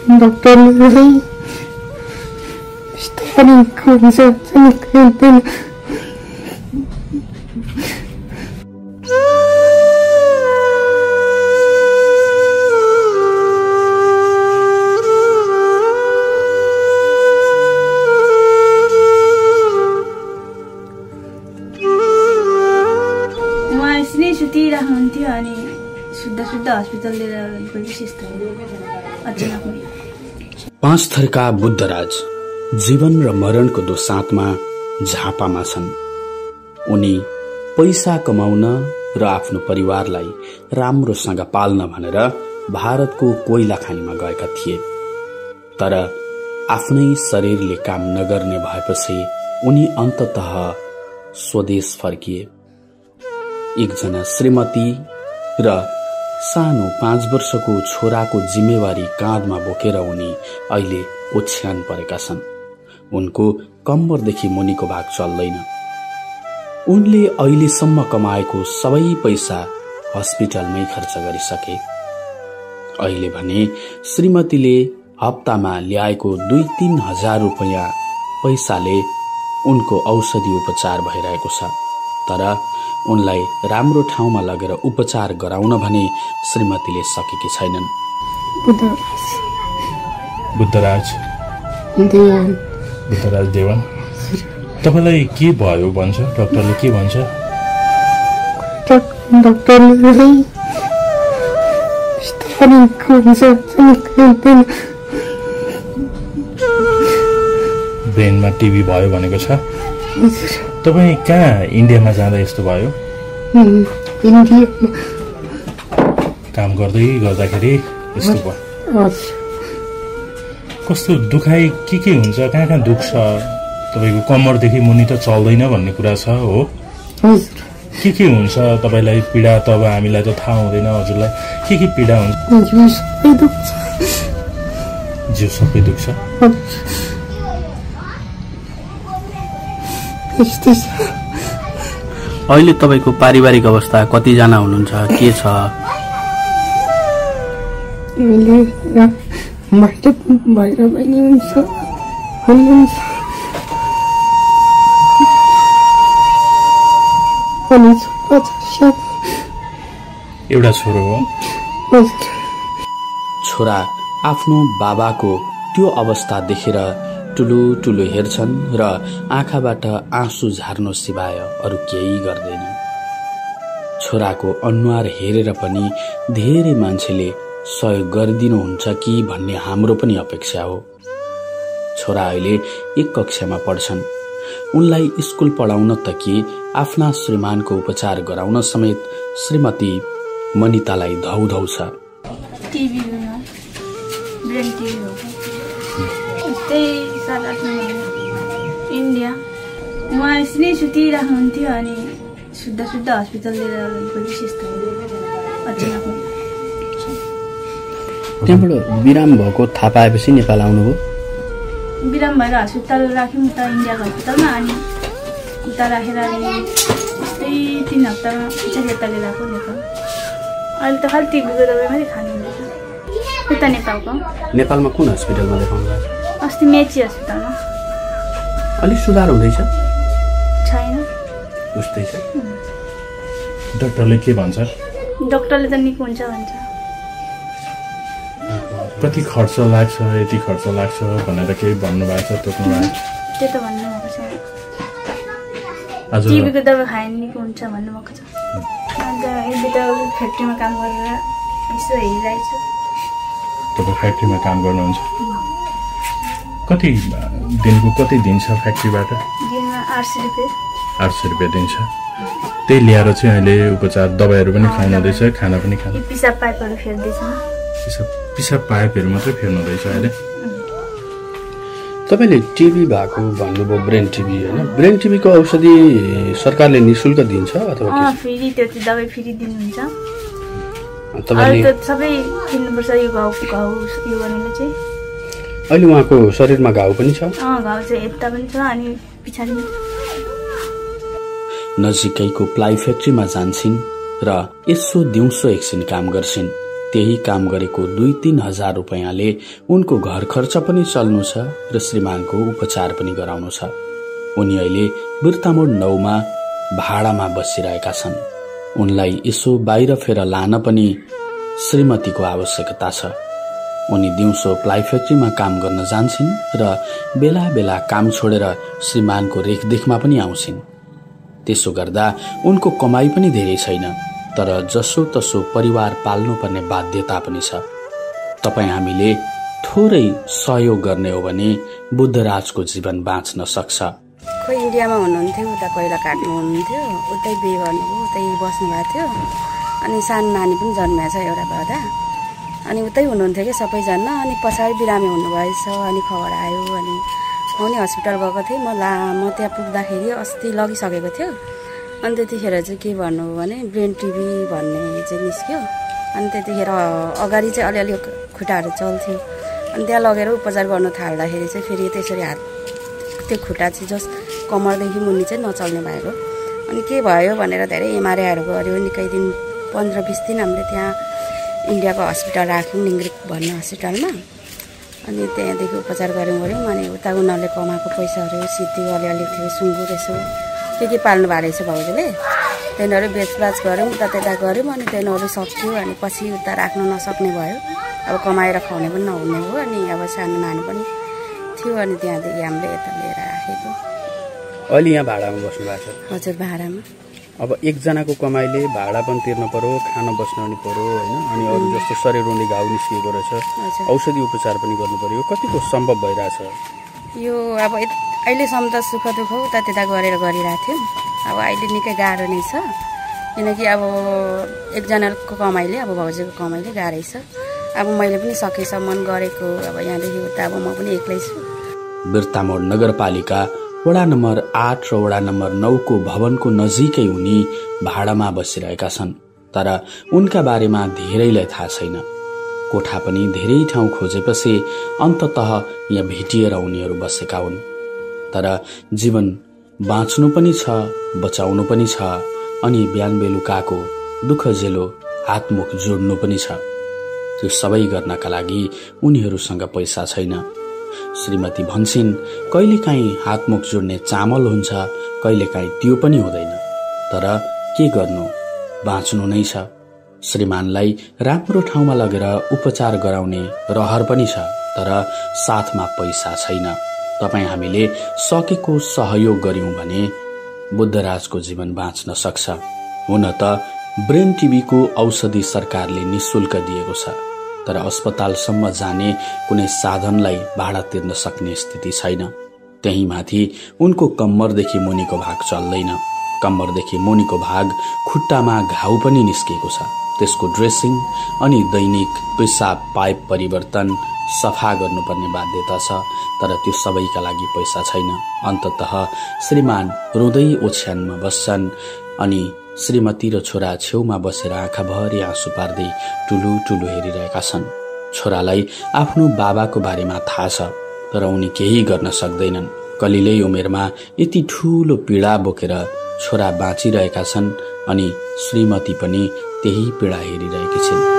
डक्टरले यस्तो पनि हुन्छ चाहिँ सुतिराख्नुहुन्थ्यो अनि शुद्ध हस्पिटल लिएर गएपछि अचानक 5 थरका बुद्धराज जीवन र मरणको दोसाँतमा झापामा छन्। उनी पैसा कमाउन र आफ्नो परिवारलाई राम्रोसँग पाल्न भनेर भारतको कोइला खानीमा गएका थिए। तर आफ्नै शरीरले काम नगर्ने भएपछि उनी अन्ततः स्वदेश फर्किए। एकजना श्रीमती र सानो 5 वर्षको छोराको जिम्मेवारी काँधमा बोकेर उनी अहिले ओछ्यान परेका छन्। उनको कम्मरदेखि मुनिको भाग चल्दैन। उनले अहिलेसम्म कमाएको सबै पैसा हस्पिटलमै खर्च गरिसके। अहिले भने श्रीमतीले हप्तामा ल्याएको 2-3 हजार रुपैयाँ पैसाले उनको औषधि उपचार भइरहेको छ। तर उनलाई राम्रो ठाउँमा लगेर उपचार गराउन भने श्रीमतीले सकेकी छैनन्। बुद्धराज देवान तपाईलाई के भयो भन्छ डाक्टरले? के भन्छ डाक्टरले? यस्तो पनि हुन्छ चाहिँ ब्रेनमा टिभी भयो भनेको छ। तपाईँ कहाँ इन्डियामा जाँदा यस्तो भयो? काम गर्दाखेरि यस्तो भयो। कस्तो दुखाइ के हुन्छ? कहाँ दुख्छ? तपाईँको कम्मरदेखि मुनि त चल्दैन भन्ने कुरा छ हो। के हुन्छ तपाईँलाई पीडा? त अब हामीलाई त थाहा हुँदैन हजुरलाई के पीडा हुन्छ? जिउ सबै दुख्छ। अहिले तपाईको पारिवारिक अवस्था कतिजना हुनुहुन्छ? के छ? एउटा छोरो हो। छोरा आफ्नो बाबाको त्यो अवस्था देखेर ठुलो हेर्छन् र आँखाबाट आँसु झार्नु सिवाय अरू केही गर्दैन। छोराको अनुहार हेरेर पनि धेरै मान्छेले सहयोग गरिदिनुहुन्छ कि भन्ने हाम्रो पनि अपेक्षा हो। छोरा अहिले 1 कक्षामा पढ्छन्। उनलाई स्कुल पढाउन त कि आफ्ना श्रीमानको उपचार गराउन समेत श्रीमती मनितालाई धौधौ छ। इन्डिया उहाँ नै सुतिराख्नुहुन्थ्यो अनि शुद्ध हस्पिटल लिएर गएपछि अचानक त्यहाँबाट बिराम भएको थाहा पाएपछि नेपाल आउनुभयो? बिराम भएर हस्पिटल राख्यौँ त इन्डियाको हस्पिटलमा। अनि उता राखेर यस्तै 3 हप्तामा पछाडि यता लिएर आएको नेपाल। अहिले त खालि टिभीको दबाई मात्रै खानु हुँदैछ। उता नेपालमा कुन हस्पिटलमा देखाउनु भएको? अस्ति मेची हस्पिटलमा। अलिक सुधार हुँदैछ? छैन। उस्तै छ। डाक्टरले के भन्छ? डाक्टरले त निको हुन्छ भन्छ। कति खर्च लाग्छ? यति खर्च लाग्छ भनेर केही भन्नुभएको छ? तोक्नु भएको? त्यो त भन्नुभएको छैन। टिभीको दबाई खायो भने निको हुन्छ भन्नुभएको छ। अन्त यदि त फ्याक्ट्रीमा काम गरेर यसो हेरिरहेको छु। तपाईँ फ्याक्ट्रीमा काम गर्नुहुन्छ? कति दिन्छ फ्याक्ट्रीबाट? दिनमा 800 रुपियाँ। 800 रुपियाँ दिन्छ। त्यही ल्याएर चाहिँ अहिले उपचार दबाईहरू पनि खुवाउनुहुँदैछ, खाना पनि खानु? पिसाब पाइपहरू फेर्दैछ। पिसाब पाइपहरू मात्रै फेर्नुहुँदैछ अहिले? तपाईँले टिभी भएको भन्नुभयो, ब्रेन टिभी होइन? ब्रेन टिभीको औषधि सरकारले निःशुल्क दिन्छ अथवा फेरि त्यो दबाई फेरि दिनुहुन्छ? तपाईँले सबै किन्नुपर्छ यो घाउ यो गर्नेले चाहिँ। अहिले उहाँको शरीरमा घाउ पनि छ? घाउ चाहिँ यता पनि छ अनि पछाडि। नजिकैको प्लाई फ्याक्ट्रीमा जान्छन् र यसो दिउँसो एकछिन काम गर्छिन्। त्यही काम गरेको 2-3 हजार रुपैयाँले उनको घर खर्च पनि चल्नु छ र श्रीमानको उपचार पनि गराउनु छ। उनी अहिले बिर्तामोड 9 मा भाडामा बसिरहेका छन्। उनलाई यसो बाहिर फेर लान पनि श्रीमतीको आवश्यकता छ। उनी दिउँसो प्लाई फ्याक्ट्रीमा काम गर्न जान्छन् र बेला बेला काम छोडेर श्रीमानको रेखदेखमा पनि आउँछिन्। त्यसो गर्दा उनको कमाई पनि धेरै छैन, तर जसो तसो परिवार पाल्नुपर्ने बाध्यता पनि छ। तपाईँ हामीले थोरै सहयोग गर्ने हो भने बुद्धराजको जीवन बाँच्न सक्छ। खोइ इन्डियामा हुनुहुन्थ्यो, उता कोइला काट्नु हुनुहुन्थ्यो, उतै बिहे गर्नुभयो, उतै बस्नु भएको थियो। अनि सानो नानी पनि जन्मेको छ एउटा बदा। अनि उतै हुनुहुन्थ्यो कि सबैजना। अनि पछाडि बिरामी हुनुभएछ। अनि खबर आयो। अनि म नि हस्पिटल गएको थिएँ। म त्यहाँ पुग्दाखेरि अस्ति लगिसकेको थियो। अनि त्यतिखेर चाहिँ के भन्नु भने ब्रेन टिभी भन्ने चाहिँ निस्क्यो। अनि त्यतिखेर अगाडि चाहिँ अलिअलि खुट्टाहरू चल्थ्यो। अनि त्यहाँ लगेर उपचार गर्नु थाल्दाखेरि चाहिँ फेरि त्यसरी हात त्यो खुट्टा चाहिँ जस कमरदेखि मुनि चाहिँ नचल्ने भएको। अनि के भयो भनेर धेरै एमआरआईहरू गऱ्यो। निकै दिन 15-20 दिन हामीले त्यहाँ इन्डियाको हस्पिटल राख्यौँ, निङ्ग्रिक भन्ने हस्पिटलमा। अनि त्यहाँदेखि उपचार गऱ्यौँ। अनि उता उनीहरूले कमाएको पैसाहरू सिद्धि अलिअलि थियो, सुँगुर यसो के पाल्नु भएको रहेछ भाउजूले, त्यहाँहरू बेचबाच गऱ्यौँ, उता त्यता गऱ्यौँ। अनि त्यहाँहरू सक्यो। अनि पछि उता राख्नु नसक्ने भयो। अब कमाएर खुवाउने पनि नहुने हो। अनि अब सानो नानी पनि थियो। अनि त्यहाँदेखि हामीले यता लिएर राखेको। अहिले यहाँ भाडामा बस्नु भएको छ? हजुर, भाडामा। अब एकजनाको कमाइले भाडा पनि तिर्नु पर्यो, खान बस्न पनि पर्यो होइन। अनि अरू जस्तो शरीरले घाउ निस्किएको रहेछ, औषधि उपचार पनि गर्नु पर्यो। कतिको सम्भव भइरहेछ यो? अब अहिलेसम्म त सुख दुःख उता त्यता गरेर गरिरहेको थियौँ। अब अहिले निकै गाह्रो नै छ। किनकि अब एकजनाको कमाइले, अब भाउजूको कमाइले गाह्रै छ। अब मैले पनि सकेसम्म गरेको। अब यहाँदेखि उता अब म पनि एक्लै छु। बिर्तामोड नगरपालिका वडा नम्बर 8 र वडा नम्बर 9 को भवनको नजिकै उनी भाडामा बसिरहेका छन्। तर उनका बारेमा धेरैलाई थाहा छैन। कोठा पनि धेरै ठाउँ खोजेपछि अन्ततः यहाँ भेटिएर उनीहरू बसेका हुन्। तर जीवन बाँच्नु पनि छ, बचाउनु पनि छ। अनि बिहान बेलुकाको दुःख जेलो हातमुख जोड्नु पनि छ। त्यो सबै गर्नका लागि उनीहरूसँग पैसा छैन। श्रीमती भन्छन् कहिलेकाहीँ हातमुख जोड्ने चामल हुन्छ, कहिलेकाहीँ त्यो पनि हुँदैन। तर के गर्नु, बाँच्नु नै छ। श्रीमानलाई राम्रो ठाउँमा लगेर उपचार गराउने रहर पनि छ, तर साथमा पैसा छैन। तपाईँ हामीले सकेको सहयोग गर्यौं भने बुद्धराजको जीवन बाँच्न सक्छ। हुन त ब्रेन टिबीको औषधि सरकारले निशुल्क दिएको छ, तर अस्पतालसम्म जाने कुनै साधनलाई भाडा तिर्न सक्ने स्थिति छैन। त्यही माथि उनको कम्मरदेखि मुनिको भाग चल्दैन। कम्मरदेखि मुनिको भाग खुट्टामा घाउ पनि निस्केको छ। त्यसको ड्रेसिङ अनि दैनिक पेसाब पाइप परिवर्तन सफा गर्नुपर्ने बाध्यता छ, तर त्यो सबैका लागि पैसा छैन। अन्ततः श्रीमान रुँदै ओछ्यानमा बस्छन् अनि श्रीमती र छोरा छेउमा बसेर आँखाभरि आँसु पार्दै टुलु टुलु हेरिरहेका छन्। छोरालाई आफ्नो बाबाको बारेमा थाहा छ, तर उनी केही गर्न सक्दैनन्। कलिलै उमेरमा यति ठूलो पीडा बोकेर छोरा बाँचिरहेका छन् अनि श्रीमती पनि त्यही पीडा हेरिरहेकी छिन्।